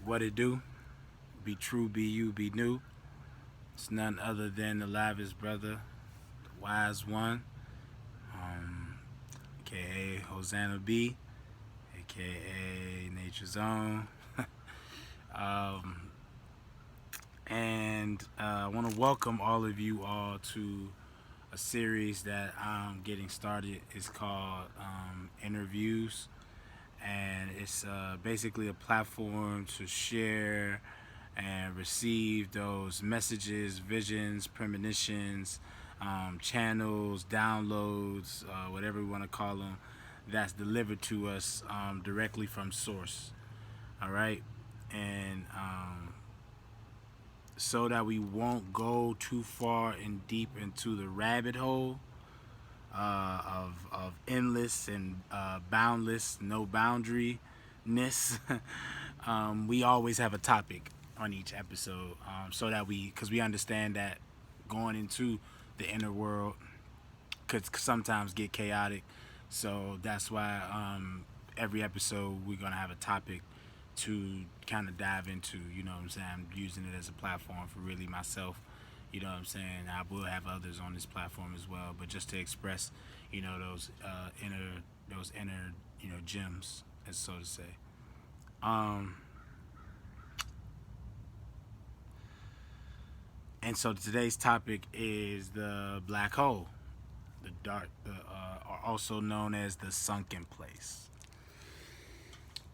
What it do? Be true, be you, be new. It's none other than the livest brother, the wise one, um, aka Hosanna B, aka Nature's Own. um, and I want to welcome all of you all to a series that I'm getting started. It's called Interviews, and it's basically a platform to share and receive those messages, visions, premonitions, channels, downloads, whatever we want to call them, that's delivered to us directly from source. All right, and so that we won't go too far and deep into the rabbit hole of endless and boundless, no boundary ness. We always have a topic on each episode, so that because we understand that going into the inner world could sometimes get chaotic. So that's why every episode we're gonna have a topic to kind of dive into. You know what I'm saying? I'm using it as a platform for really myself. You know what I'm saying? I will have others on this platform as well, but just to express, those inner, gems, as so to say. Um, and so today's topic is the black hole, the dark, or also known as the sunken place.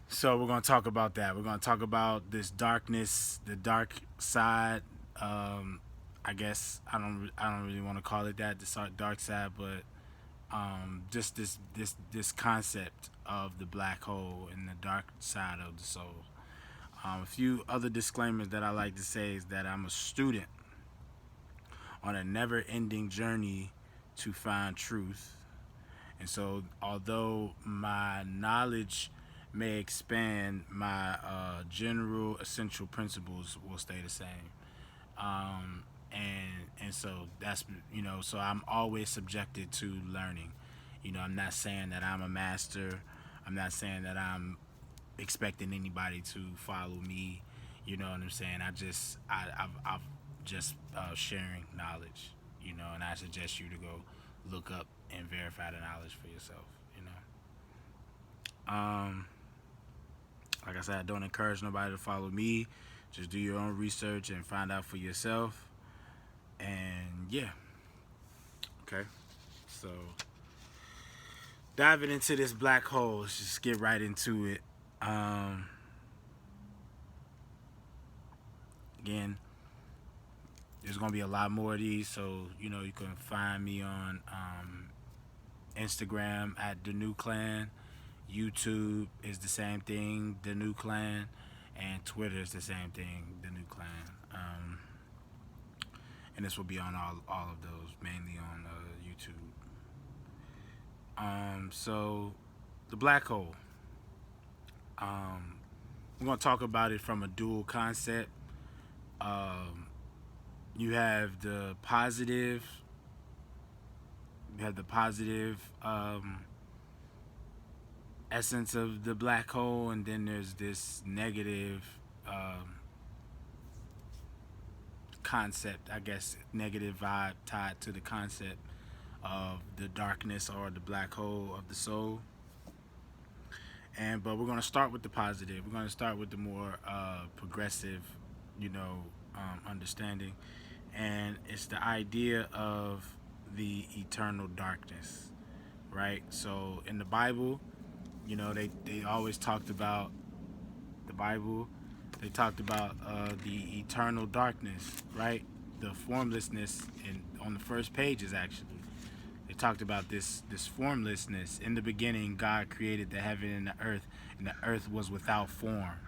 So we're gonna talk about that. We're gonna talk about this darkness, the dark side. Um, I guess I don't really want to call it that, the dark side, but just this concept of the black hole and the dark side of the soul. A few other disclaimers that I like to say is that I'm a student on a never-ending journey to find truth. And so, although my knowledge may expand, my general essential principles will stay the same. And so that's, so I'm always subjected to learning. I'm not saying that I'm a master. I'm not saying that I'm expecting anybody to follow me. You know what I'm saying? I've just sharing knowledge. And I suggest you to go look up and verify the knowledge for yourself. Um, like I said, I don't encourage nobody to follow me. Just do your own research and find out for yourself. And yeah, okay. So diving into this black hole, let's just get right into it. Again, there's gonna be a lot more of these, so you can find me on Instagram at DaNuKlan. YouTube is the same thing, DaNuKlan, and Twitter is the same thing, DaNuKlan. And this will be on all of those, mainly on YouTube. So the black hole. We're gonna talk about it from a dual concept. Um, you have the positive. You have the positive essence of the black hole, and then there's this negative concept, I guess, negative vibe tied to the concept of the darkness or the black hole of the soul. But we're gonna start with the positive. We're gonna start with the more progressive, understanding, and it's the idea of the eternal darkness, right? So in the Bible, they always talked about the Bible. They talked about the eternal darkness, right? The formlessness on the first pages, actually. They talked about this formlessness. In the beginning, God created the heaven and the earth was without form.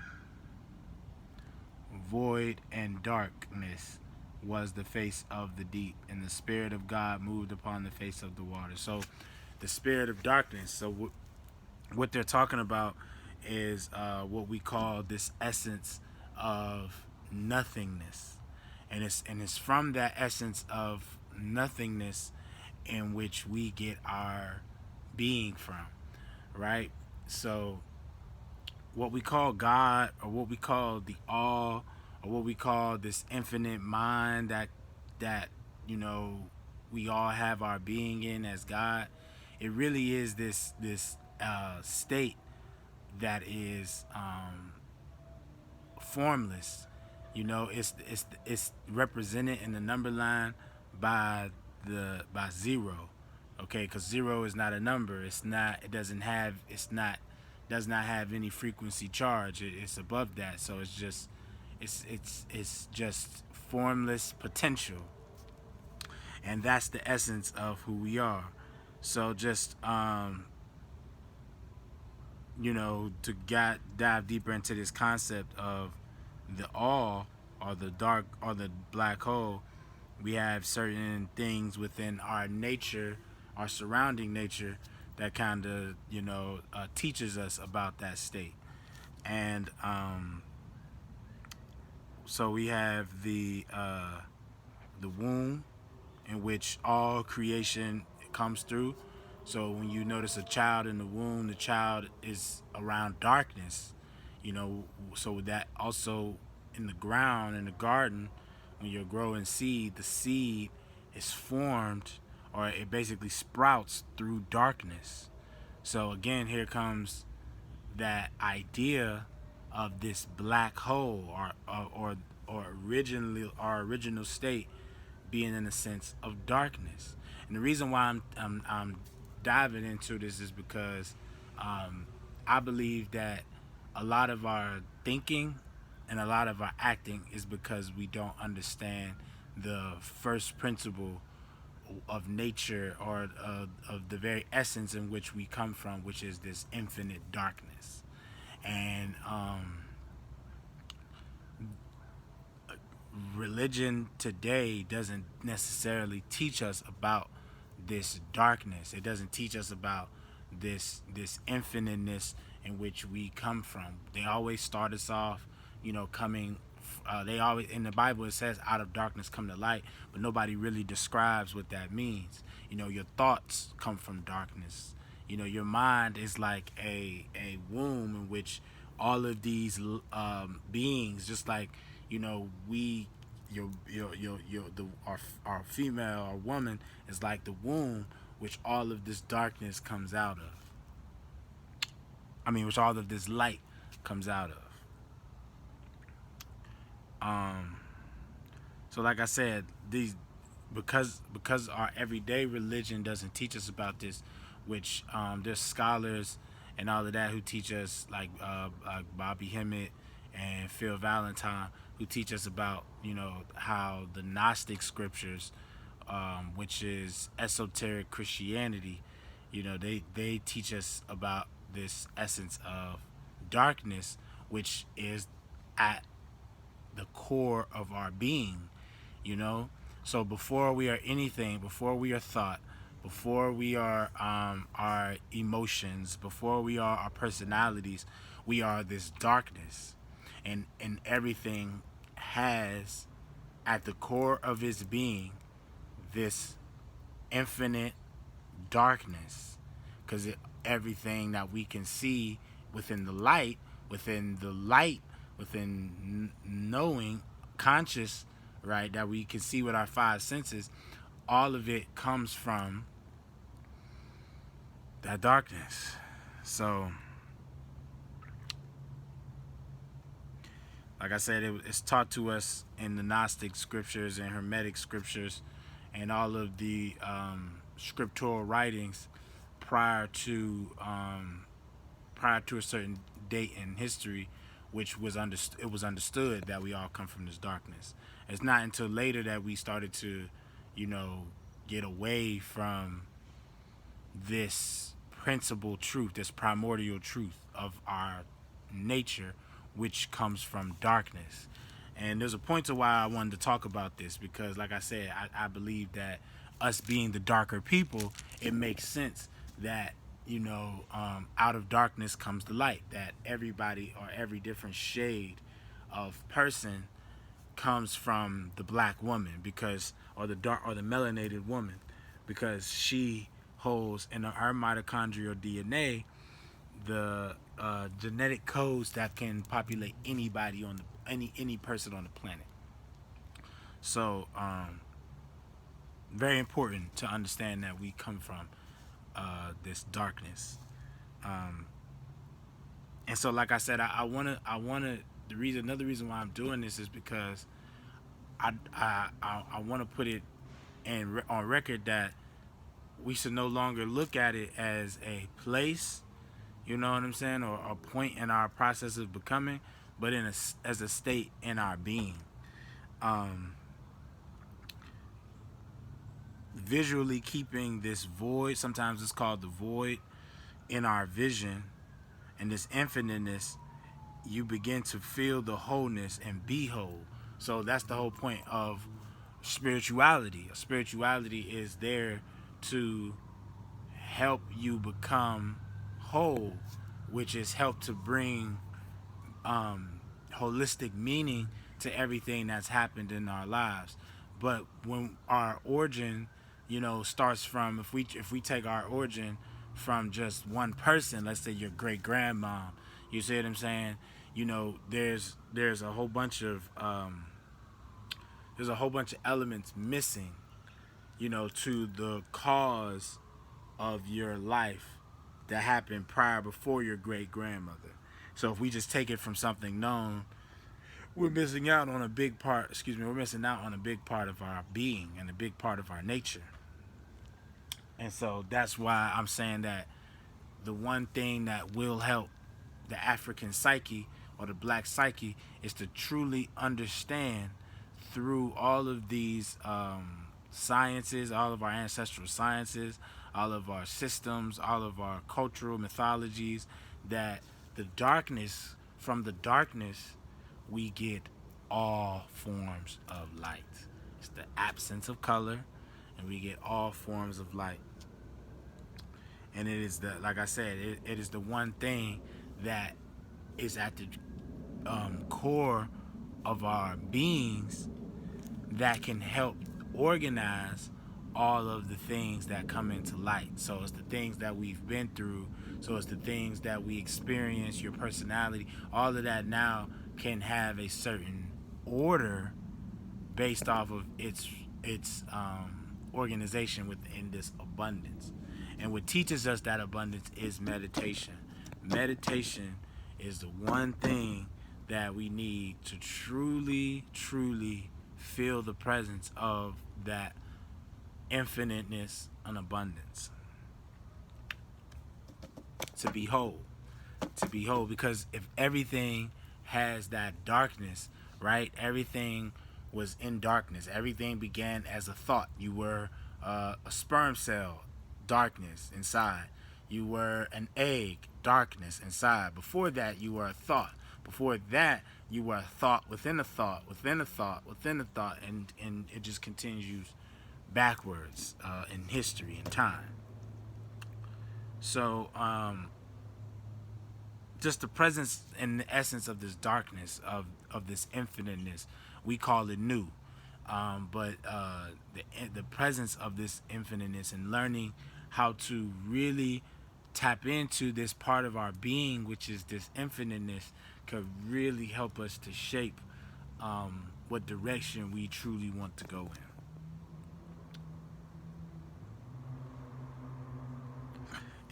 Void and darkness was the face of the deep, and the Spirit of God moved upon the face of the water. So, the spirit of darkness. So, what they're talking about is what we call this essence of nothingness, and it's from that essence of nothingness in which we get our being from, right? So what we call God, or what we call the all, or what we call this infinite mind that you know we all have our being in as God. It really is this state that is formless. It's represented in the number line by zero. Okay, because zero is not a number. It's not. It doesn't have. It's not. Does not have any frequency charge. It's above that. So it's just. It's just formless potential, and that's the essence of who we are. So just to dive deeper into this concept of the all, or the dark, or the black hole, we have certain things within our nature, our surrounding nature, that kind of teaches us about that state. And so we have the womb, in which all creation comes through. So when you notice a child in the womb, the child is around darkness. So that also in the ground, in the garden, when you're growing seed, the seed is formed, or it basically sprouts through darkness. So again, here comes that idea of this black hole, or originally our original state being in a sense of darkness. And the reason why I'm diving into this is because I believe that a lot of our thinking and a lot of our acting is because we don't understand the first principle of nature, or of the very essence in which we come from, which is this infinite darkness. And religion today doesn't necessarily teach us about this darkness. It doesn't teach us about this infiniteness in which we come from. They always start us off, coming. They always, in the Bible, it says, "Out of darkness come the light," but nobody really describes what that means. Your thoughts come from darkness. Your mind is like a womb in which all of these beings, just like we our female, our woman, is like the womb which all of this darkness comes out of. Which all of this light comes out of. So like I said, these because our everyday religion doesn't teach us about this, which there's scholars and all of that who teach us, like Bobby Hemmit and Phil Valentine, who teach us about how the Gnostic scriptures, which is esoteric Christianity, they teach us about this essence of darkness, which is at the core of our being. So before we are anything, before we are thought, before we are our emotions, before we are our personalities, we are this darkness. And everything has at the core of its being this infinite darkness, because everything that we can see within the light, within knowing, conscious, right, that we can see with our five senses, all of it comes from that darkness. So like I said, it's taught to us in the Gnostic scriptures and Hermetic scriptures and all of the scriptural writings prior to a certain date in history, which was it was understood that we all come from this darkness. It's not until later that we started to, get away from this principal truth, this primordial truth of our nature, which comes from darkness. And there's a point to why I wanted to talk about this, because like I said, I believe that us being the darker people, it makes sense that out of darkness comes the light, that everybody, or every different shade of person, comes from the black woman, because, or the dark, or the melanated woman, because she holds in her mitochondrial DNA the genetic codes that can populate anybody on the any person on the planet. So very important to understand that we come from this darkness. Um, and so, like I said, I wanna. Another reason why I'm doing this is because I want to put it on record that we should no longer look at it as a place, you know what I'm saying, or a point in our process of becoming, but as a state in our being. Um, Visually keeping this void, sometimes it's called the void, in our vision, and this infiniteness, you begin to feel the wholeness and be whole. So that's the whole point of spirituality. Spirituality is there to help you become whole, which is help to bring holistic meaning to everything that's happened in our lives. But when our origin, starts from, if we take our origin from just one person, let's say your great grandmom, you see what I'm saying? There's a whole bunch of elements missing, to the cause of your life that happened before your great grandmother. So if we just take it from something known, we're missing out on a big part. We're missing out on a big part of our being and a big part of our nature. And so that's why I'm saying that the one thing that will help the African psyche or the black psyche is to truly understand through all of these sciences, all of our ancestral sciences, all of our systems, all of our cultural mythologies, that from the darkness, we get all forms of light. It's the absence of color, and we get all forms of light. And it is like I said, it is the one thing that is at the core of our beings that can help organize all of the things that come into light. So it's the things that we've been through. So it's the things that we experience, your personality, all of that now can have a certain order based off of its organization within this abundance. And what teaches us that abundance is meditation. Meditation is the one thing that we need to truly, truly feel the presence of that infiniteness and abundance. To be whole. To be whole. Because if everything has that darkness, right? Everything was in darkness. Everything began as a thought. You were a sperm cell, darkness inside. You were an egg, darkness inside. Before that, you were a thought. Before that, you were a thought within a thought, within a thought, within a thought, and it just continues backwards in history and time. So, just the presence and the essence of this darkness, of this infiniteness, we call it new. But the presence of this infiniteness and learning how to really tap into this part of our being, which is this infiniteness, could really help us to shape what direction we truly want to go in.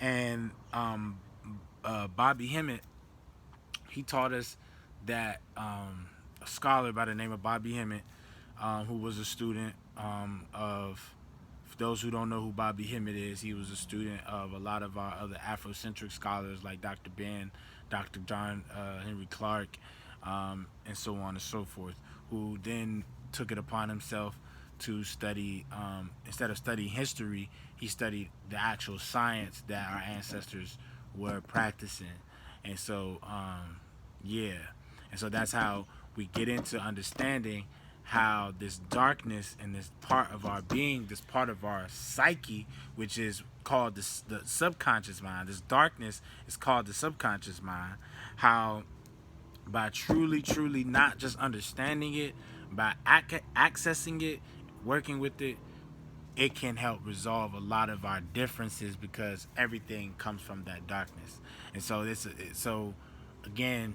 And Bobby Hemmit, he taught us that a scholar by the name of Bobby Hemmit, who was a student of, for those who don't know who Bobby Hemmit is, he was a student of a lot of our other Afrocentric scholars like Dr. Ben, Dr. John Henry Clark, and so on and so forth, who then took it upon himself to study, instead of studying history, he studied the actual science that our ancestors were practicing. And so, yeah. And so that's how we get into understanding how this darkness and this part of our being, this part of our psyche, which is called the subconscious mind, this darkness is called the subconscious mind, how by truly, truly not just understanding it, by accessing it, working with it, it can help resolve a lot of our differences because everything comes from that darkness. And so so again,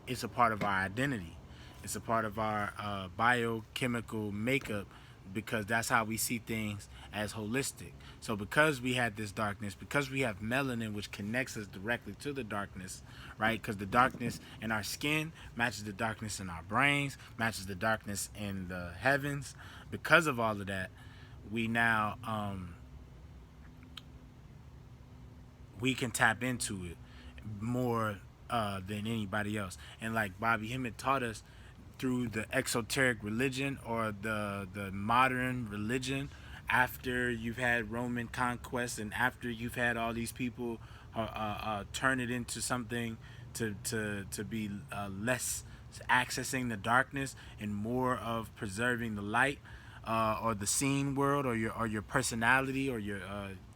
it's a part of our identity. It's a part of our biochemical makeup because that's how we see things as holistic. So because we had this darkness, because we have melanin, which connects us directly to the darkness, right? Because the darkness in our skin matches the darkness in our brains, matches the darkness in the heavens. Because of all of that, we now we can tap into it more than anybody else. And like Bobby Hemmit taught us, through the exoteric religion or the modern religion, after you've had Roman conquest and after you've had all these people turn it into something to be less accessing the darkness and more of preserving the light, or the seen world, or your personality, or your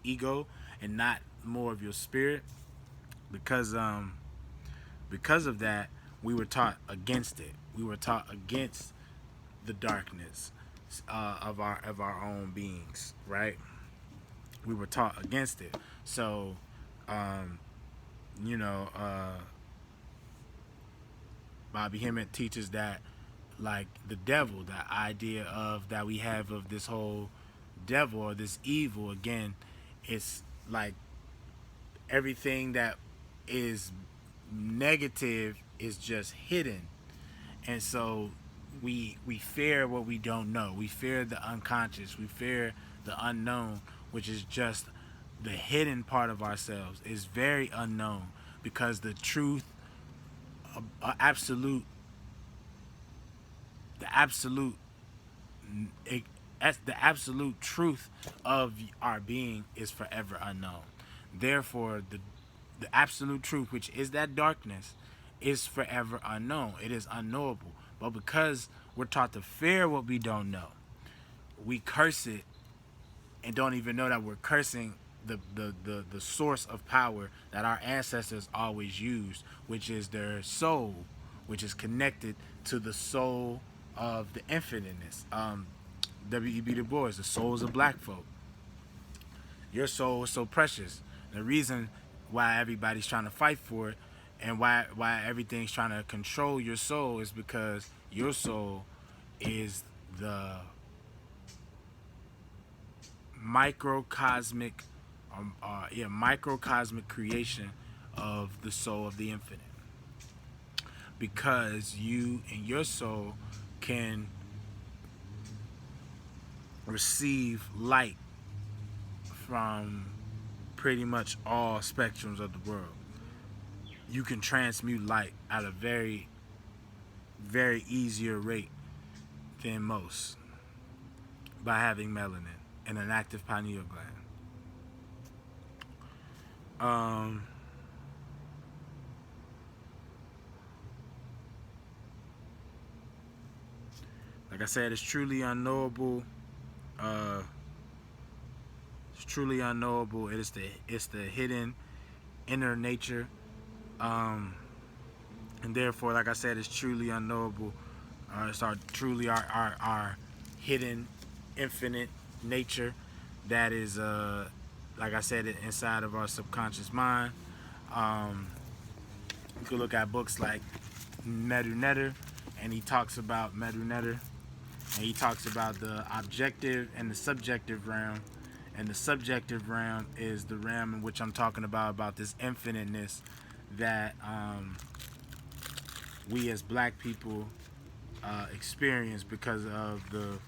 ego, and not more of your spirit. Because because of that, we were taught against it. We were taught against the darkness of our own beings, right? We were taught against it. So, you know, Bobby Hemmett teaches that, like the devil, the idea of that we have of this whole devil or this evil, again, it's like everything that is negative is just hidden. And so we fear what we don't know. We fear the unconscious. We fear the unknown, which is just the hidden part of ourselves. Is very unknown because the truth, absolute, the absolute, it, the absolute truth of our being is forever unknown. Therefore, the absolute truth, which is that darkness, is forever unknown. It is unknowable. But because we're taught to fear what we don't know, we curse it and don't even know that we're cursing the source of power that our ancestors always used, which is their soul, which is connected to the soul of the infiniteness. W.E.B. Du Bois, the souls of black folk. Your soul is so precious. The reason why everybody's trying to fight for it and why everything's trying to control your soul is because your soul is the microcosmic microcosmic creation of the soul of the infinite, because you and your soul can receive light from pretty much all spectrums of the world. You can transmute light at a very, very easier rate than most by having melanin and an active pineal gland. Like I said, it's truly unknowable. It's truly unknowable. It's the hidden inner nature, and therefore, like I said, it's truly unknowable. It's our hidden infinite nature that is, like I said, inside of our subconscious mind. You can look at books like Nefer, and he talks about Nefer, and he talks about the objective and the subjective realm. And the subjective realm is the realm in which I'm talking about this infiniteness that we as black people experience because of the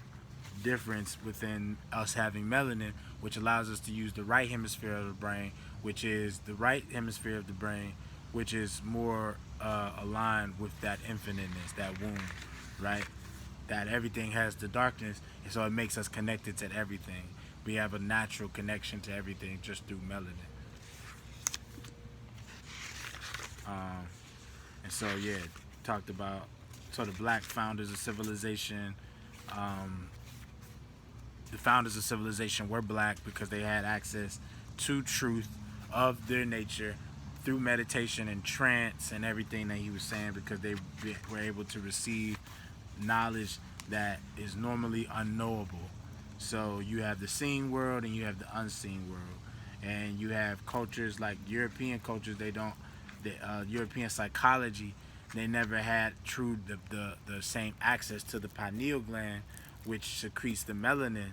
difference within us having melanin, which allows us to use the right hemisphere of the brain, which is the right hemisphere of the brain, which is more aligned with that infiniteness, that womb, right? That everything has the darkness, and so it makes us connected to everything. We have a natural connection to everything just through melanin. And so, yeah, talked about, so the black founders of civilization, the founders of civilization were black because they had access to truth of their nature through meditation and trance and everything that he was saying, because they were able to receive knowledge that is normally unknowable So you have the seen world and you have the unseen world, and you have cultures like European cultures. They don't, the European psychology, they never had the same access to the pineal gland, which secretes the melanin.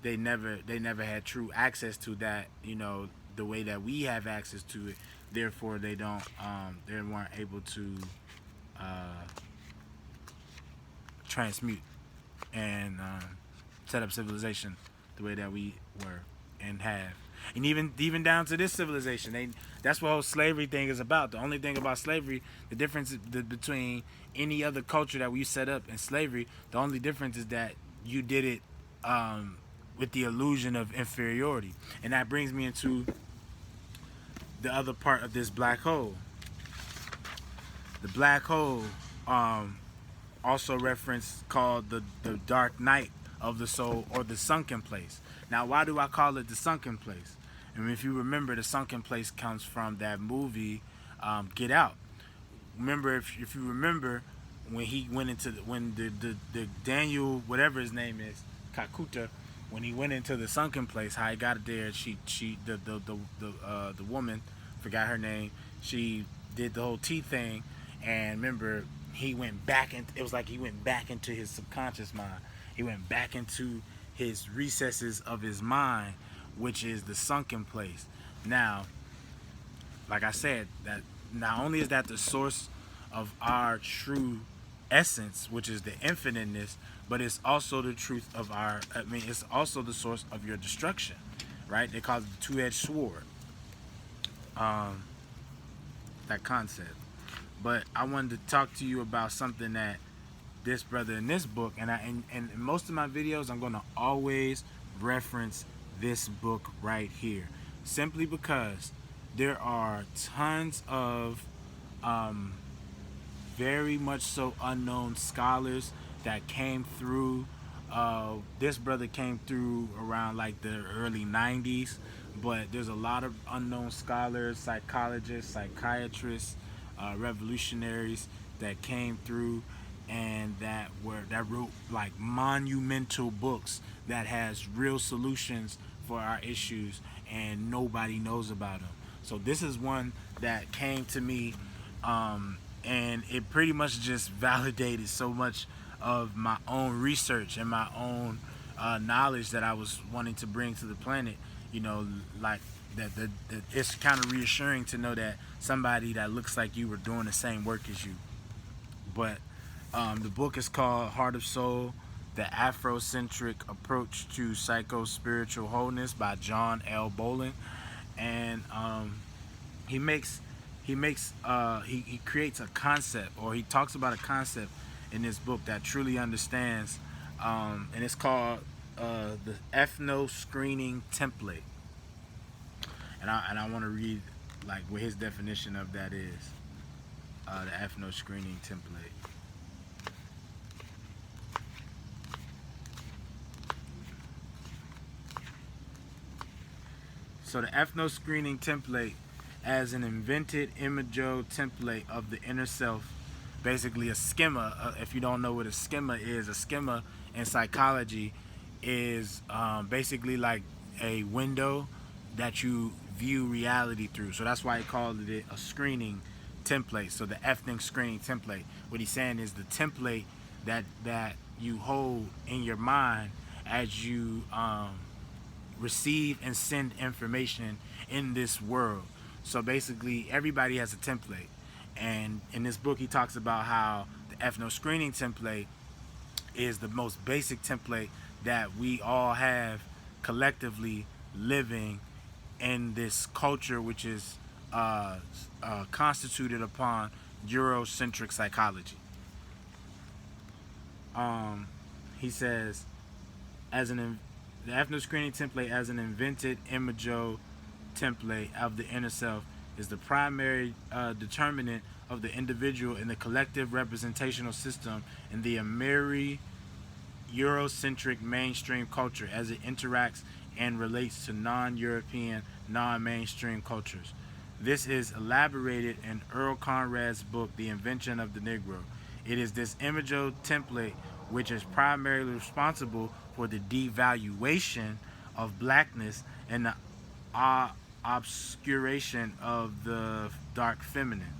They never had true access to that. The way that we have access to it. Therefore, they weren't able to uh, transmute and set up civilization the way that we were and have. And even down to this civilization, that's what whole slavery thing is about. The only thing about slavery, the difference between any other culture that we set up in slavery, the only difference is that you did it with the illusion of inferiority. And that brings me into the other part of this black hole. The black hole, also referenced, called the dark night of the soul, or the sunken place. Now, why do I call it the sunken place? I mean, if you remember, the sunken place comes from that movie, Get Out. Remember, if you remember, when he went into when the Daniel, whatever his name is, Kakuta, when he went into the sunken place, how he got there, the woman, forgot her name, she did the whole tea thing, and remember, he went back, and it was like he went back into his subconscious mind. He went back into his recesses of his mind, which is the sunken place. Now, like I said, that not only is that the source of our true essence, which is the infiniteness, but it's also the truth of it's also the source of your destruction, right? They call it the two-edged sword, that concept. But I wanted to talk to you about something that this brother in this book, and in most of my videos, I'm going to always reference this book right here, simply because there are tons of very much so unknown scholars that came through. This brother came through around like the early 90s, but there's a lot of unknown scholars, psychologists, psychiatrists, revolutionaries that came through, and that wrote like monumental books that has real solutions for our issues, and nobody knows about them. So this is one that came to me, and it pretty much just validated so much of my own research and my own knowledge that I was wanting to bring to the planet. Like that it's kind of reassuring to know that somebody that looks like you were doing the same work as you. But the book is called Heart of Soul: The Afrocentric Approach to Psycho-Spiritual Wholeness by John L. Bolling. And he creates a concept, or he talks about a concept in this book that truly understands, and it's called the ethno-screening template. And I want to read like what his definition of that is. The ethno-screening template. So the ethno-screening template, as an invented imago template of the inner self, basically a schema. If you don't know what a schema in psychology is basically like a window that you view reality through. So that's why he called it a screening template. So the ethnic screening template, what he's saying is the template that you hold in your mind as you receive and send information in this world. So basically everybody has a template, and in this book he talks about how the ethno screening template is the most basic template that we all have collectively living in this culture, which is constituted upon Eurocentric psychology. He says, the ethno screening template as an invented imago template of the inner self is the primary determinant of the individual in the collective representational system in the Ameri Eurocentric mainstream culture as it interacts and relates to non-European, non-mainstream cultures. This is elaborated in Earl Conrad's book, The Invention of the Negro. It is this imago template which is primarily responsible for the devaluation of blackness and the obscuration of the dark feminine.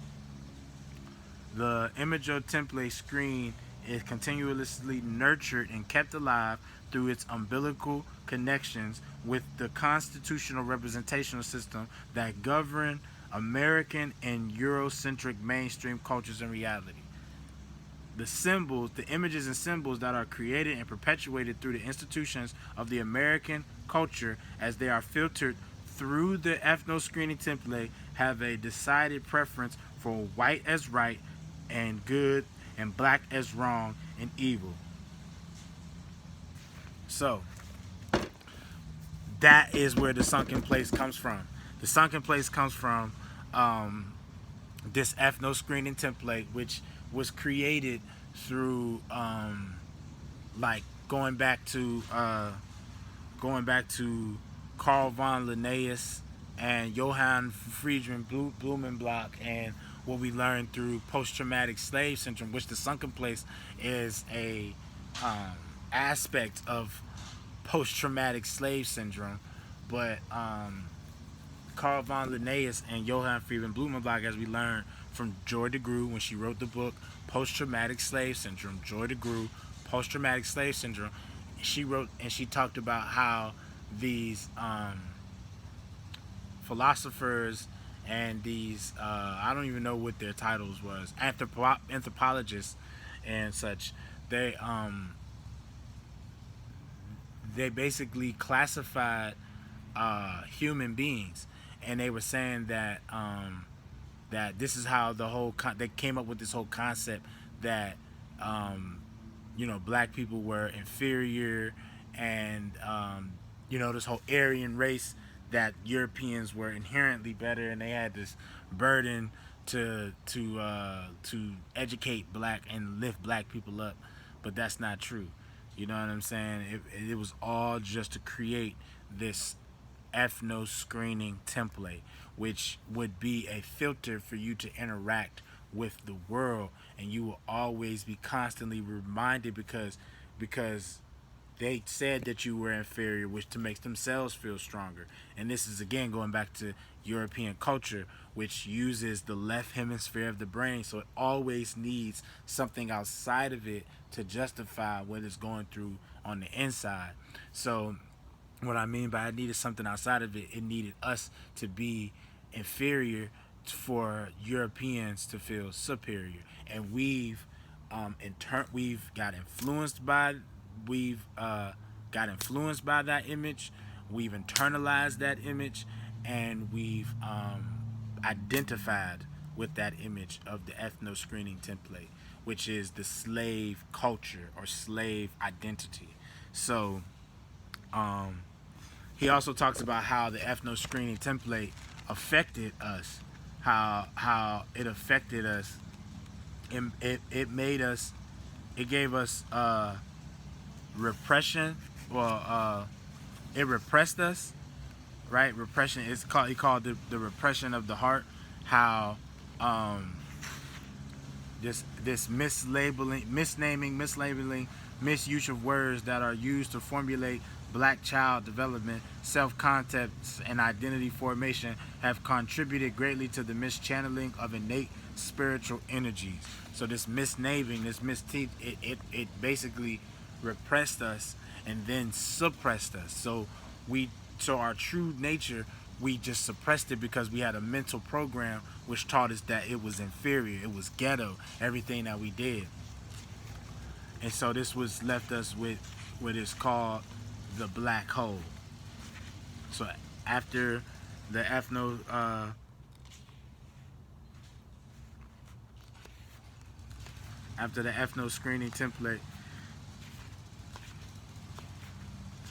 The imago template screen is continuously nurtured and kept alive through its umbilical connections with the constitutional representational system that govern American and Eurocentric mainstream cultures and reality. The symbols, the images and symbols that are created and perpetuated through the institutions of the American culture as they are filtered through the ethno screening template have a decided preference for white as right and good and black as wrong and evil. So that is where the sunken place comes from. The sunken place comes from this ethno screening template, which was created through like going back to Carl von Linnaeus and Johann Friedrich Blumenbach, and what we learned through post-traumatic slave syndrome, which the sunken place is a aspect of post-traumatic slave syndrome. But Carl von Linnaeus and Johann Friedrich Blumenbach, as we learned from Joy DeGruy when she wrote the book Post-Traumatic Slave Syndrome, Joy DeGruy, Post-Traumatic Slave Syndrome, she wrote and she talked about how these philosophers and these I don't even know what their titles was, anthropologists and such, they basically classified human beings, and they were saying that that this is how the whole they came up with this whole concept that black people were inferior, and this whole Aryan race, that Europeans were inherently better, and they had this burden to educate black and lift black people up. But that's not true. You know what I'm saying? It was all just to create this ethno screening template, which would be a filter for you to interact with the world, and you will always be constantly reminded, because they said that you were inferior, which to make themselves feel stronger. And this is again going back to European culture, which uses the left hemisphere of the brain, so it always needs something outside of it to justify what it's going through on the inside. So what I mean by it needed something outside of it, it needed us to be inferior for Europeans to feel superior. And we've got influenced by that image. We've internalized that image, and we've identified with that image of the ethno screening template, which is the slave culture or slave identity. So he also talks about how the ethno screening template affected us, how it affected us. It made us, it gave us repression. Well, it repressed us, right? Repression is called, he called the repression of the heart. How this mislabeling, misuse of words that are used to formulate black child development, self-concept, and identity formation have contributed greatly to the mischanneling of innate spiritual energies. So this misnaming, it basically repressed us and then suppressed us. So our true nature, we just suppressed it because we had a mental program which taught us that it was inferior, it was ghetto, everything that we did. And so this was left us with what is called the black hole. So after the ethno screening template,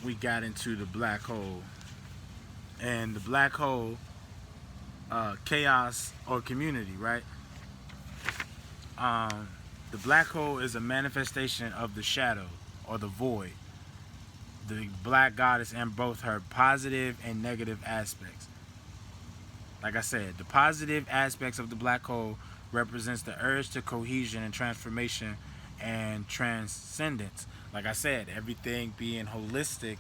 we got into the black hole. And the black hole, chaos or community, right? The black hole is a manifestation of the shadow or the void, the black goddess, and both her positive and negative aspects. Like I said, the positive aspects of the black hole represents the urge to cohesion and transformation and transcendence. Like I said, everything being holistic,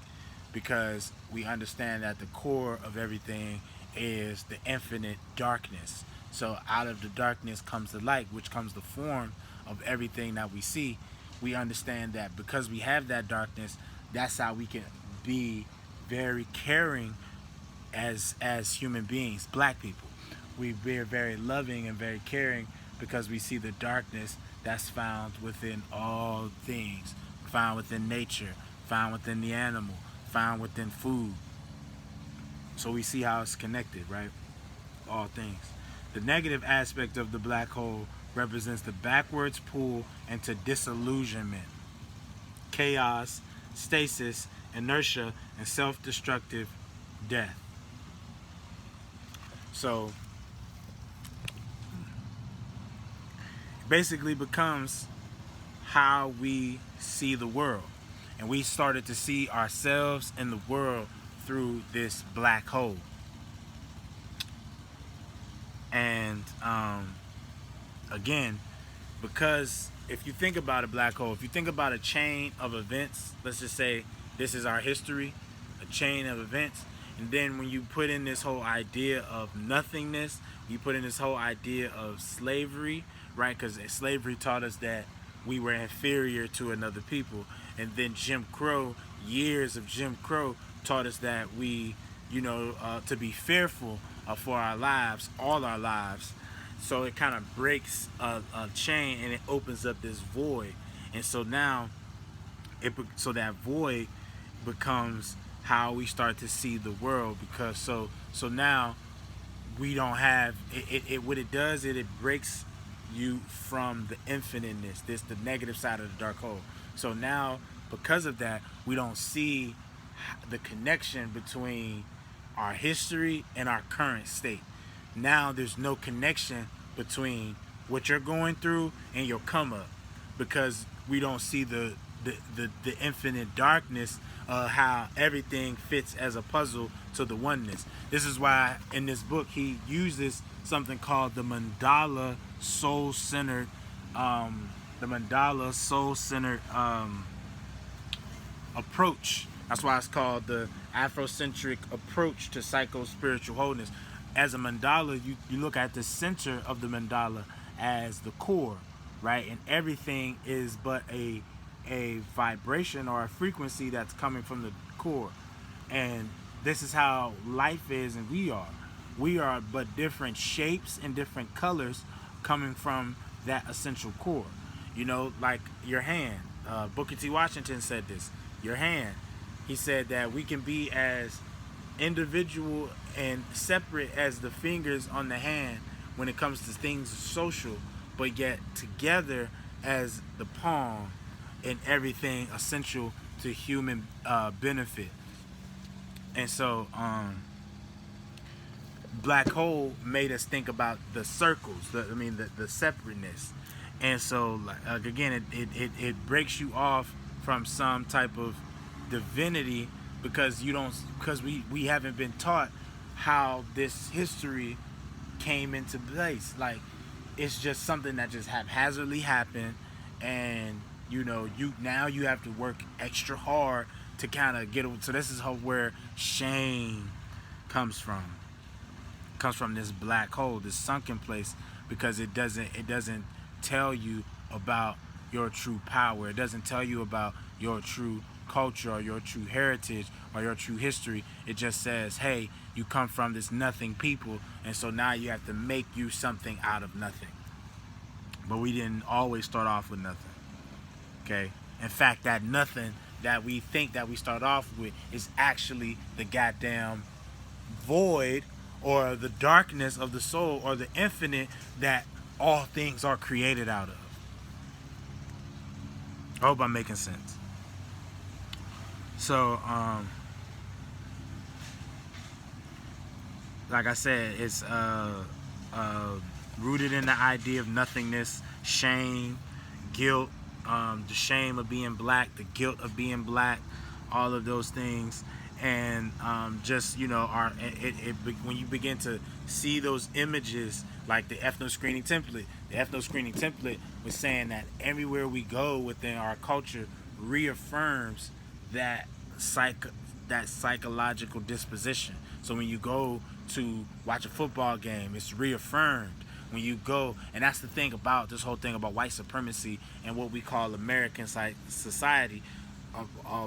because we understand that the core of everything is the infinite darkness. So out of the darkness comes the light, which comes the form of everything that we see. We understand that because we have that darkness, that's how we can be very caring as human beings, black people. We're very loving and very caring because we see the darkness that's found within all things, found within nature, found within the animal, found within food. So we see how it's connected, right? All things. The negative aspect of the black hole represents the backwards pull into disillusionment, chaos, stasis, inertia, and self-destructive death. So it basically becomes how we see the world. And we started to see ourselves in the world through this black hole. And again, because if you think about a black hole, if you think about a chain of events, let's just say this is our history, a chain of events, and then when you put in this whole idea of nothingness, you put in this whole idea of slavery, right? Because slavery taught us that we were inferior to another people, and then Jim Crow, years of Jim Crow taught us that we, to be fearful for our lives, all our lives. So it kind of breaks a chain and it opens up this void, and so now so that void becomes how we start to see the world, because so now we don't have it. What it does, it breaks you from the infiniteness, the negative side of the dark hole. So now, because of that, we don't see the connection between our history and our current state. Now there's no connection between what you're going through and your come up, because we don't see the infinite darkness, how everything fits as a puzzle to the oneness. This is why in this book he uses something called the mandala soul-centered approach. That's why it's called the Afrocentric approach to psycho-spiritual wholeness. As a mandala, you look at the center of the mandala as the core, right? And everything is but a vibration or a frequency that's coming from the core. And this is how life is, and we are but different shapes and different colors coming from that essential core. Like your hand. Booker T. Washington said this. Your hand. He said that we can be as individual and separate as the fingers on the hand when it comes to things social, but yet together as the palm and everything essential to human benefit. And so black hole made us think about the circles, the separateness. And so again, it breaks you off from some type of divinity, because we haven't been taught how this history came into place. Like, it's just something that just haphazardly happened, and you have to work extra hard to kind of get it. So this is where shame comes from. It comes from this black hole, this sunken place, because it doesn't tell you about your true power. It doesn't tell you about your true culture or your true heritage or your true history. It just says, hey, you come from this nothing people, and so now you have to make you something out of nothing. But we didn't always start off with nothing. Okay? In fact, that nothing that we think that we start off with is actually the goddamn void or the darkness of the soul or the infinite that all things are created out of. I hope I'm making sense. So, like I said, it's rooted in the idea of nothingness, shame, guilt, the shame of being black, the guilt of being black, all of those things. And when you begin to see those images like the ethno screening template. The ethno screening template was saying that everywhere we go within our culture reaffirms that psychological disposition. So when you go to watch a football game, it's reaffirmed. When you go, and that's the thing about this whole thing about white supremacy and what we call American society.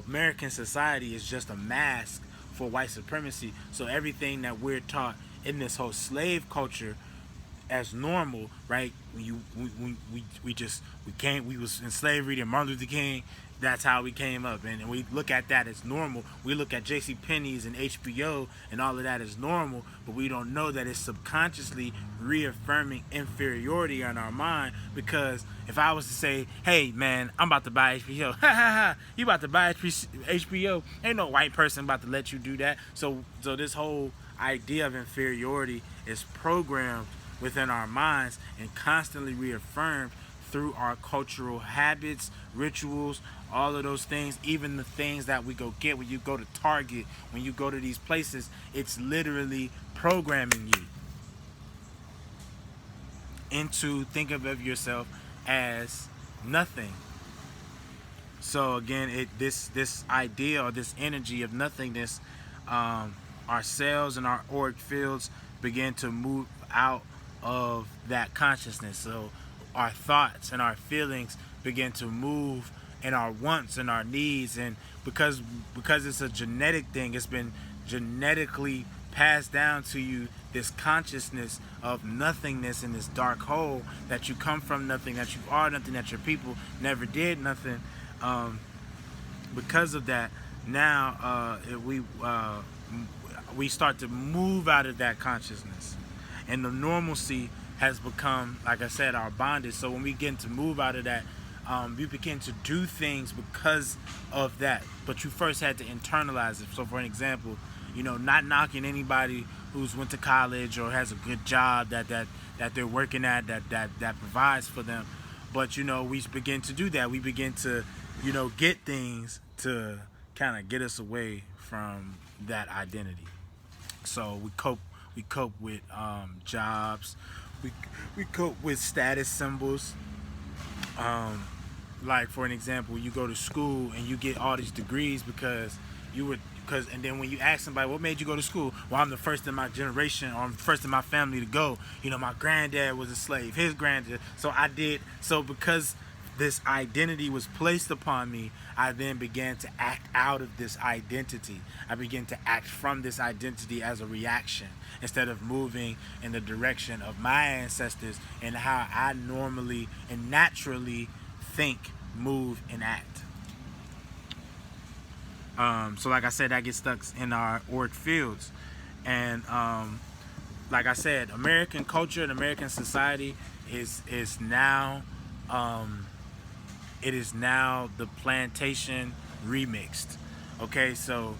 American society is just a mask for white supremacy. So everything that we're taught in this whole slave culture as normal, right? We was in slavery to Martin Luther King. That's how we came up, and we look at that as normal. We look at J.C. Penney's and HBO and all of that as normal, but we don't know that it's subconsciously reaffirming inferiority in our mind. Because if I was to say, "Hey, man, I'm about to buy HBO," ha ha ha, you about to buy HBO? Ain't no white person about to let you do that. So this whole idea of inferiority is programmed within our minds and constantly reaffirmed through our cultural habits, rituals, all of those things, even the things that we go get when you go to Target, when you go to these places, it's literally programming you into thinking of yourself as nothing. So again, this idea or this energy of nothingness, our cells and our auric fields begin to move out of that consciousness. So our thoughts and our feelings begin to move, and our wants and our needs, and because it's a genetic thing, it's been genetically passed down to you, this consciousness of nothingness in this dark hole, that you come from nothing, that you are nothing, that your people never did nothing. Because of that, now we start to move out of that consciousness, and the normalcy has become, like I said, our bondage. So when we begin to move out of that, you begin to do things because of that. But you first had to internalize it. So for an example, not knocking anybody who's went to college or has a good job that they're working at, that provides for them. But we begin to do that. We begin to get things to kind of get us away from that identity. So we cope with jobs. We cope with status symbols. Like for an example, you go to school and you get all these degrees and then when you ask somebody, what made you go to school? Well, I'm the first in my generation, or I'm the first in my family to go. My granddad was a slave, his granddad. So because this identity was placed upon me, I then began to act out of this identity. I began to act from this identity as a reaction, instead of moving in the direction of my ancestors and how I normally and naturally think, move, and act. So like I said, that gets stuck in our auric fields. And like I said, American culture and American society is now it is now the plantation remixed. Okay, so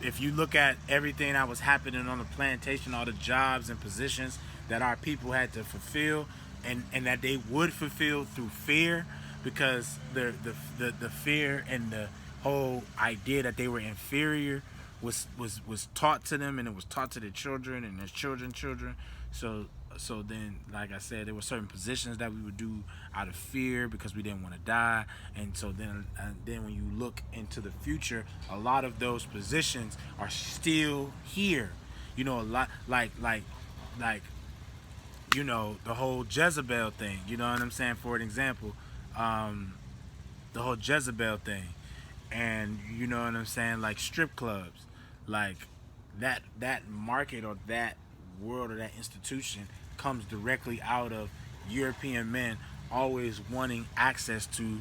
if you look at everything that was happening on the plantation, all the jobs and positions that our people had to fulfill, and that they would fulfill through fear, because the fear and the whole idea that they were inferior was taught to them, and it was taught to their children and their children. So then, like I said, there were certain positions that we would do out of fear because we didn't want to die. And so then when you look into the future, a lot of those positions are still here. A lot like the whole Jezebel thing. You know what I'm saying? For an example, the whole Jezebel thing, and you know what I'm saying, like strip clubs, like that market or that world or that institution comes directly out of European men always wanting access to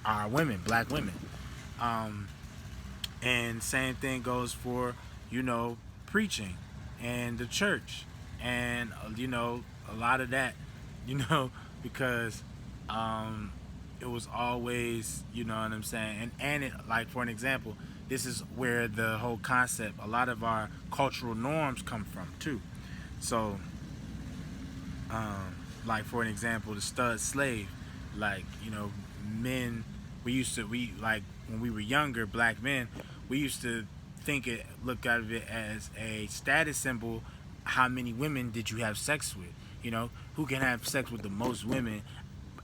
our women, black women. And same thing goes for preaching and the church, and a lot of that, because it was always, you know what I'm saying, and it, like for an example, this is where the whole concept, a lot of our cultural norms come from too. So like for an example, the stud slave, like men, we like when we were younger, black men, we used to look at it as a status symbol. How many women did you have sex with? You know, who can have sex with the most women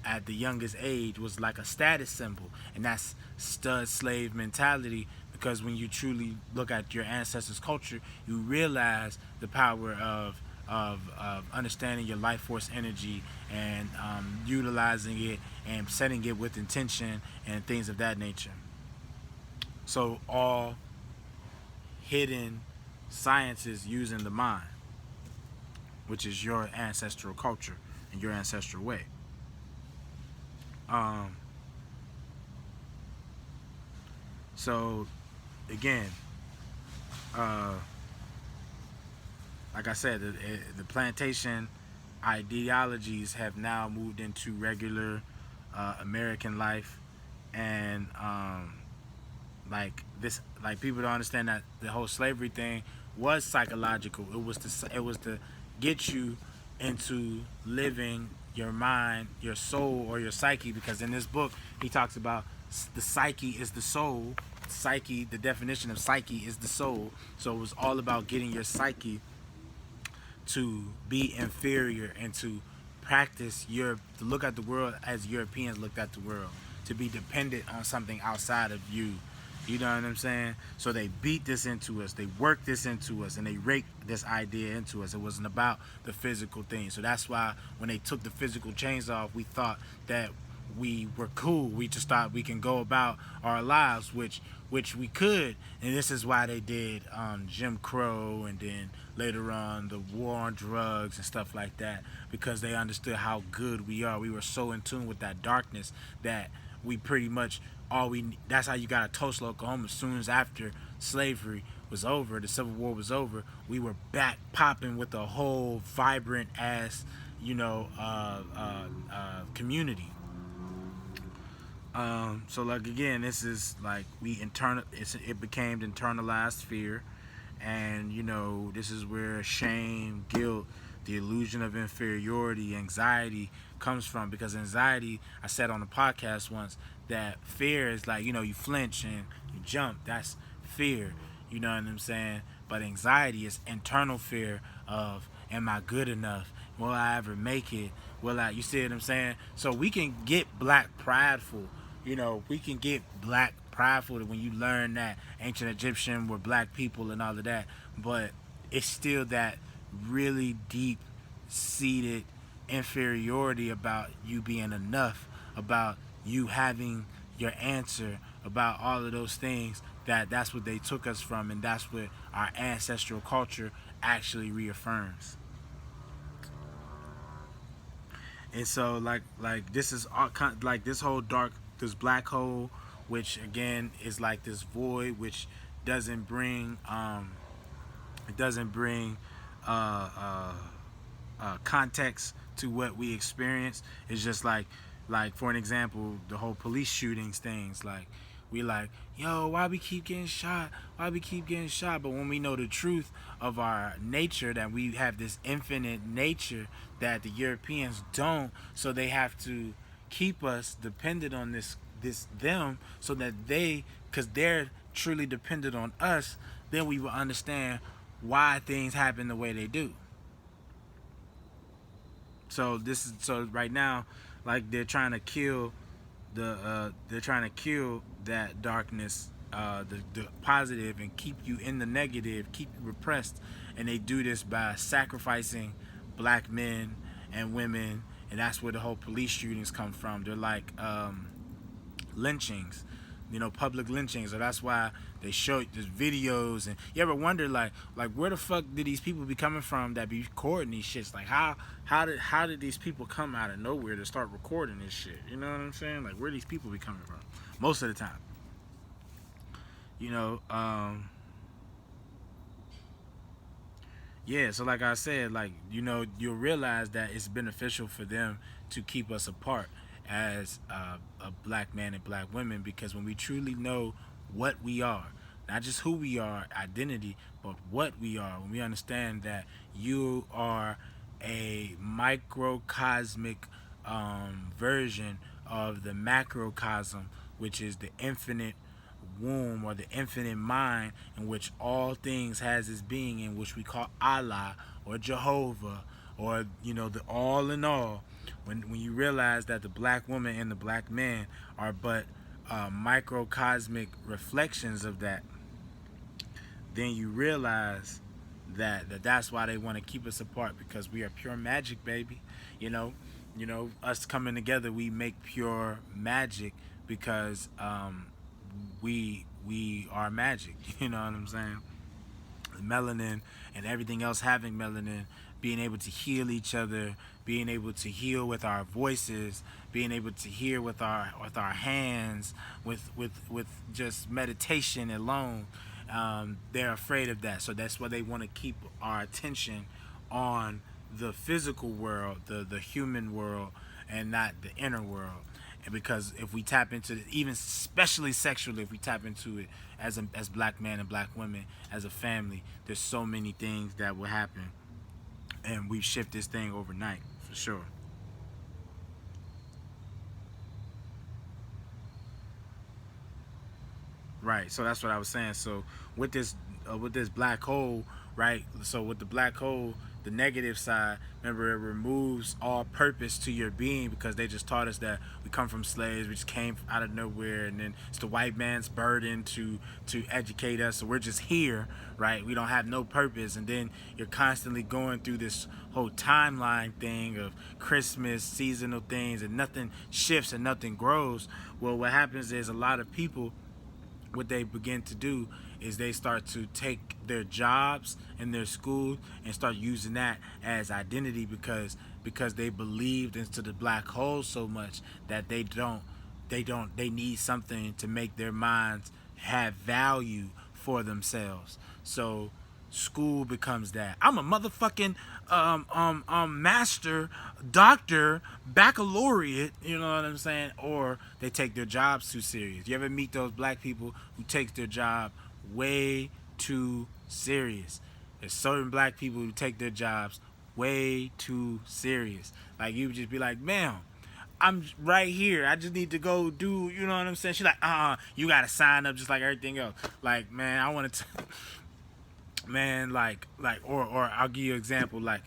at the youngest age was like a status symbol, and that's stud slave mentality. Because when you truly look at your ancestors' culture, you realize the power of understanding your life force energy and utilizing it and setting it with intention and things of that nature. So all hidden sciences using the mind, which is your ancestral culture and your ancestral way. Um, so again, uh, like I said, the plantation ideologies have now moved into regular American life, and like this, like people don't understand that the whole slavery thing was psychological. It was to get you into living your mind, your soul, or your psyche. Because in this book, he talks about the psyche is the soul. Psyche, the definition of psyche is the soul. So it was all about getting your psyche to be inferior and to practice to look at the world as Europeans looked at the world, to be dependent on something outside of you. You know what I'm saying? So they beat this into us, they worked this into us, and they raked this idea into us. It wasn't about the physical thing. So that's why when they took the physical chains off, we thought that we were cool. We just thought we can go about our lives, which we could. And this is why they did Jim Crow, and then later on the war on drugs and stuff like that, because they understood how good we are. We were so in tune with that darkness that we pretty much that's how you got a Tulsa, Oklahoma. As soon as after slavery was over, the Civil War was over, we were back popping with a whole vibrant ass, community. So like again, this is like it became internalized fear, and this is where shame, guilt, the illusion of inferiority, anxiety comes from. Because anxiety, I said on the podcast once, that fear is like, you flinch and you jump. That's fear. You know what I'm saying? But anxiety is internal fear of, am I good enough? Will I ever make it? Will I? You see what I'm saying? So we can get black prideful. We can get black prideful when you learn that ancient Egyptian were black people and all of that. But it's still that really deep seated inferiority about you being enough, about you having your answer, about all of those things. That's what they took us from, and that's what our ancestral culture actually reaffirms. And so like this is all like this whole this black hole, which again is like this void, which doesn't bring it doesn't bring uh, uh, context to what we experience. It's just like for an example, the whole police shootings things. Like we like, yo, why we keep getting shot? Why we keep getting shot? But when we know the truth of our nature, that we have this infinite nature that the Europeans don't, so they have to keep us dependent on them, so that because they're truly dependent on us, then we will understand why things happen the way they do. So right now, like they're trying to kill that darkness, the positive, and keep you in the negative, keep you repressed. And they do this by sacrificing black men and women, and that's where the whole police shootings come from. They're like lynchings, public lynchings. So that's why they show these videos. And you ever wonder like where the fuck did these people be coming from that be recording these shits? Like how did these people come out of nowhere to start recording this shit? You know what I'm saying? Like where these people be coming from most of the time. You know, yeah, so like I said, like, you'll realize that it's beneficial for them to keep us apart as a black man and black women, because when we truly know what we are, not just who we are, identity, but what we are, when we understand that you are a microcosmic version of the macrocosm, which is the infinite womb or the infinite mind, in which all things has its being, in which we call Allah or Jehovah or the all in all, when you realize that the black woman and the black man are but microcosmic reflections of that, then you realize that's why they want to keep us apart, because we are pure magic, baby. You know, us coming together, we make pure magic because we are magic. You know what I'm saying? Melanin and everything else having melanin, being able to heal each other, being able to heal with our voices, being able to hear with our hands, with just meditation alone. They're afraid of that, so that's why they want to keep our attention on the physical world, the human world, and not the inner world. And because if we tap into it, even especially sexually, if we tap into it as black men and black women, as a family, there's so many things that will happen, and we shift this thing overnight for sure. Right. So that's what I was saying. So with this black hole, right? So with the black hole, the negative side, remember, it removes all purpose to your being, because they just taught us that we come from slaves, we just came out of nowhere, and then it's the white man's burden to educate us. So we're just here, right? We don't have no purpose, and then you're constantly going through this whole timeline thing of Christmas, seasonal things, and nothing shifts and nothing grows. Well, what happens is a lot of people, what they begin to do is they start to take their jobs and their school and start using that as identity, because they believed into the black hole so much that they need something to make their minds have value for themselves. So school becomes that. I'm a motherfucking master, doctor, baccalaureate, you know what I'm saying? Or they take their jobs too serious. You ever meet those black people who take their job way too serious? There's certain black people who take their jobs way too serious. Like, you would just be like, ma'am, I'm right here. I just need to go do, you know what I'm saying? She's like, you gotta sign up just like everything else. Like, man, I want to man, or I'll give you an example, like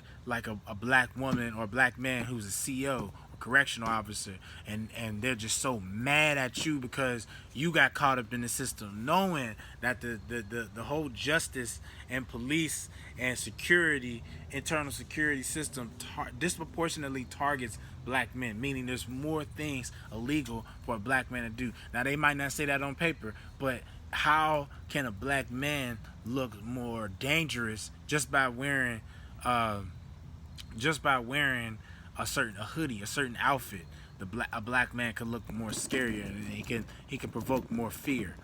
a black woman or a black man who's a CO or correctional officer, and they're just so mad at you because you got caught up in the system, knowing that the whole justice and police and security, internal security system disproportionately targets black men, meaning there's more things illegal for a black man to do. Now, they might not say that on paper, but how can a black man look more dangerous just by wearing uh, a hoodie, a certain outfit? A black man can look more scarier, and he can provoke more fear.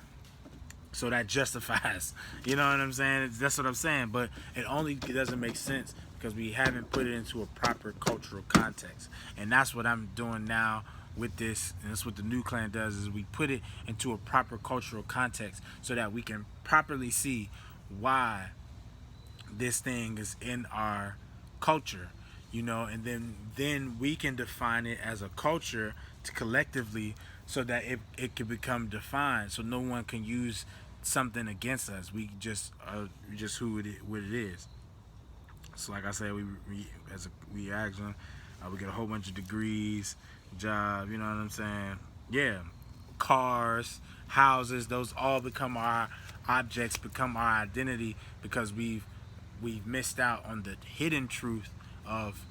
So that justifies, you know what I'm saying? That's what I'm saying. But it doesn't make sense because we haven't put it into a proper cultural context, and that's what I'm doing now with this, and that's what the DaNuKlan does, is we put it into a proper cultural context so that we can properly see why this thing is in our culture, and then we can define it as a culture to collectively, so that it can become defined, so no one can use something against us. We just who what it is. So like I said, we ask them, we get a whole bunch of degrees, job, you know what I'm saying? Yeah, cars, houses, those all become our objects, become our identity, because we've missed out on the hidden truth of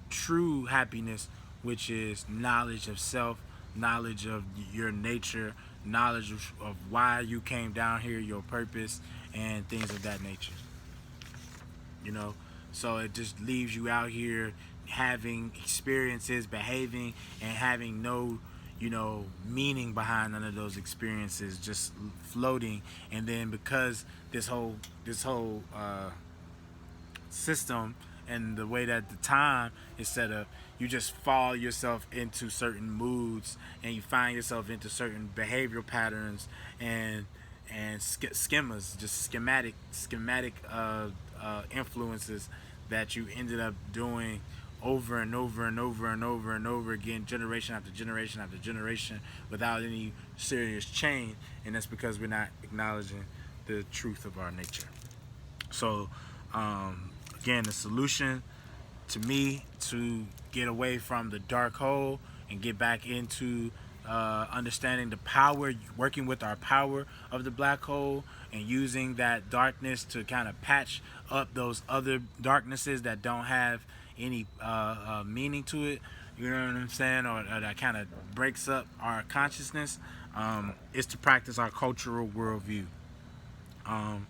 true happiness, which is knowledge of self, knowledge of your nature, knowledge of why you came down here, your purpose, and things of that nature. So it just leaves you out here having experiences, behaving, and having no meaning behind none of those experiences, just floating. And then because this whole system and the way that the time is set up, you just fall yourself into certain moods, and you find yourself into certain behavioral patterns and schemas, just schematic influences that you ended up doing over and over and over and over and over again, generation after generation after generation, without any serious change. And that's because we're not acknowledging the truth of our nature. So again, the solution to me, to get away from the dark hole and get back into understanding the power, working with our power of the black hole, and using that darkness to kind of patch up those other darknesses that don't have any meaning to it. You know what I'm saying? Or that kind of breaks up our consciousness. Is to practice our cultural worldview. Um,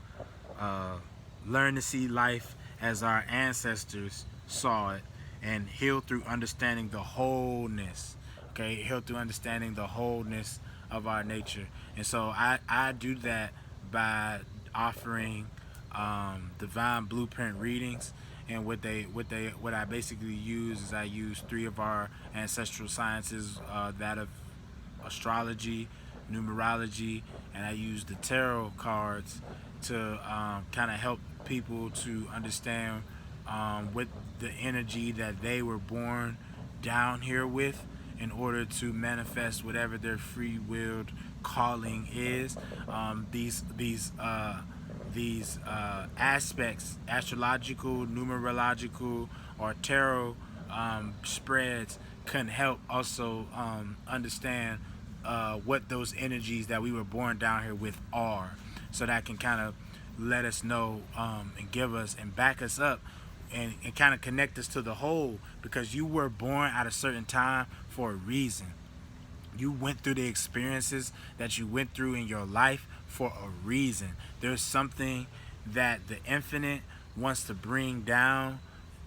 Learn to see life as our ancestors saw it, and heal through understanding the wholeness. Okay, heal through understanding the wholeness of our nature. And so I do that by offering divine blueprint readings. And what I basically use is I use three of our ancestral sciences, that of astrology, numerology, and I use the tarot cards to kind of help people to understand what the energy that they were born down here with, in order to manifest whatever their free-willed calling is. These aspects, astrological, numerological, or tarot spreads, can help also understand what those energies that we were born down here with are. So that can kind of let us know, and give us and back us up, and kind of connect us to the whole, because you were born at a certain time for a reason. You went through the experiences that you went through in your life for a reason. There's something that the infinite wants to bring down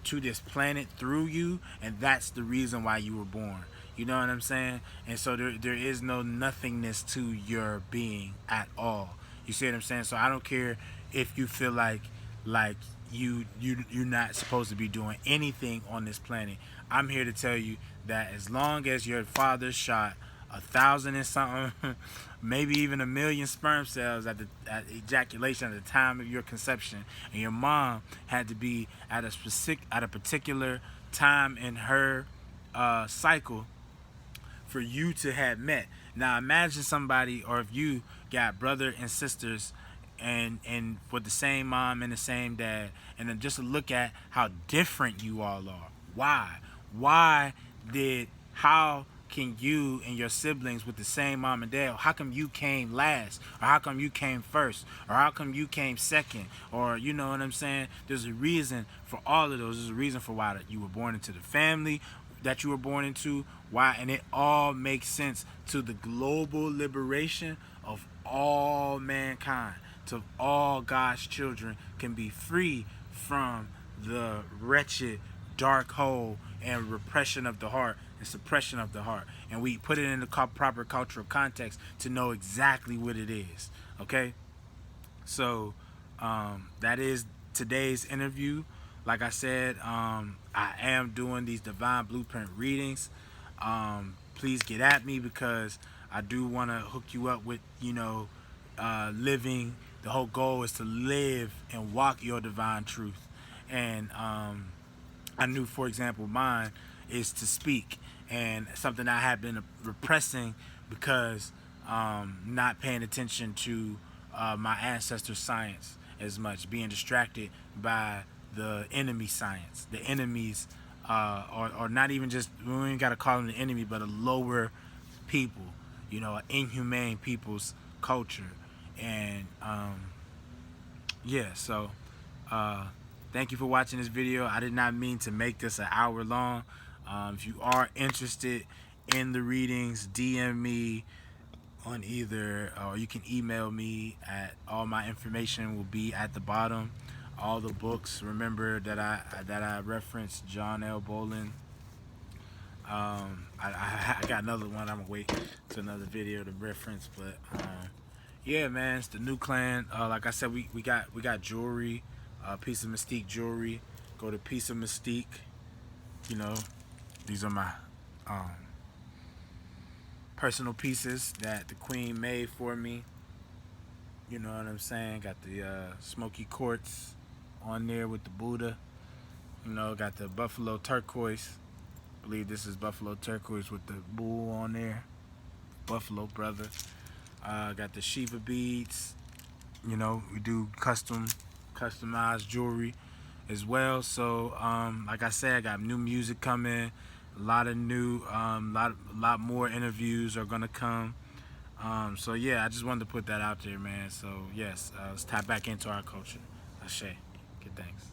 to this planet through you, and that's the reason why you were born. You know what I'm saying? And so there is no nothingness to your being at all. You see what I'm saying? So I don't care if you feel like you're not supposed to be doing anything on this planet. I'm here to tell you that as long as your father shot 1,000 and something, maybe even 1,000,000 sperm cells at ejaculation at the time of your conception, and your mom had to be at a particular time in her cycle for you to have met. Now imagine somebody, or if you got brother and sisters, and with the same mom and the same dad, and then just look at how different you all are. Why how can you and your siblings with the same mom and dad, how come you came last, or how come you came first, or how come you came second, or you know what I'm saying? There's a reason for all of those. There's a reason for why you were born into the family that you were born into, why, and it all makes sense to the global liberation of all mankind, to all God's children can be free from the wretched dark hole and repression of the heart and suppression of the heart. And we put it in the proper cultural context to know exactly what it is. Okay? So that is today's interview. Like I said, I am doing these divine blueprint readings. Please get at me, because I do want to hook you up with, living. The whole goal is to live and walk your divine truth. And I knew, for example, mine is to speak, and something I have been repressing because not paying attention to my ancestor science as much, being distracted by the enemy science, the enemies, or not even just, we ain't got to call them the enemy, but a lower people, inhumane people's culture. And yeah, so thank you for watching this video. I did not mean to make this an hour long. If you are interested in the readings, DM me on either, or you can email me at, all my information will be at the bottom. All the books, remember that I referenced John L. Bolling. I got another one. I'm gonna wait to another video to reference, but yeah, man, it's the DaNuKlan. Like I said, we got jewelry, Piece of Mystique jewelry. Go to Piece of Mystique. These are my personal pieces that the Queen made for me. You know what I'm saying? Got the smoky quartz on there with the Buddha. Got the buffalo turquoise. I believe this is buffalo turquoise with the bull on there. Buffalo brother. Got the Shiva beads. We do customized jewelry. as well. So like I said, I got new music coming, a lot of new, lot more interviews are gonna come. So yeah, I just wanted to put that out there, man. So yes, let's tap back into our culture. Ashe. Good thanks.